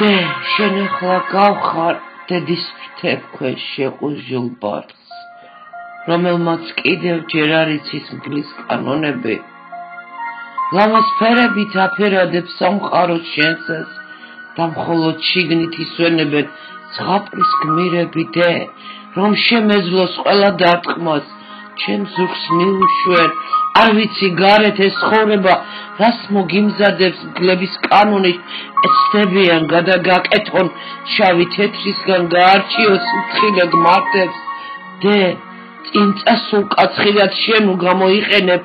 დე შენ ახლა გავხარ დედის ფრთებქვეშ შეყუჟილ ბარხს, რომელმაც კიდევ ჯერ არ იცის მგლის კანონები. ლამაზ ფერებით აფერადებს სამყაროს შენსას და მხოლოდ შიგნით ისვენებენ ზღაპრის გმირები დე, რომ შემეძლოს ყველა დარტყმას, ჩემ ზურგს მიუშვენ, არ ვიცი გარეთ ეს ცხოვრება, რას მოგიმზადებს მგლების კანონით, ეცდებიან გადაგაკეთონ, შავი თეთრისგან გაარჩიოს მცხილე გმართებს, დე, წინ წასულ კაცხიდად შენ გამოიყენებ,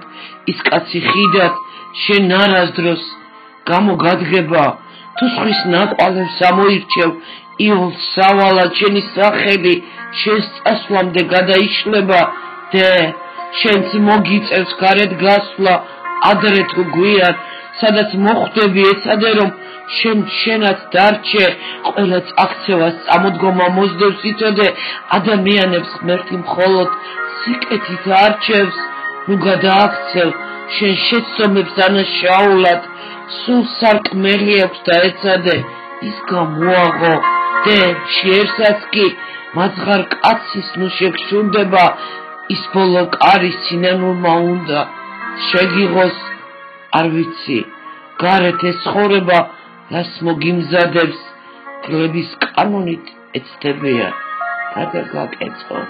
ის კაცი ხიდად, შენ არასდროს გამოგადგება, თუ სხვის ნაკვალევს ამოირჩევ, იოლ სავალად შენი სახელი, შენს წასვლამდე გადაიშლება, დე, შენც მოგიწევს გარეთ გასვლა, ადრე თუ გვიან, სადაც მოხვდები ეცადე რომ შენაც დარჩე, ყველა წაქცევას წამოდგომა მოსდევს იცოდე, ადამიანებს ღმერთი მხოლოდ სიკეთით არჩევს, ნუ გადააქცევ, შენ შეცდომებს ანაშაულად, სულ სარკმელი აქვს და ეცადე, ის გამოაღო, დე, შიერსაც კი, მაძღარ კაცის ნუ შეგშურდება, ის ბოლო კარის სინანულმა უნდა შეგიღოს, არ ვიცი, გარეთ ეს ცხოვრება, რას მოგიმზადებს, მგლების კანონით ეცდებიან, გადაგაკეთონ.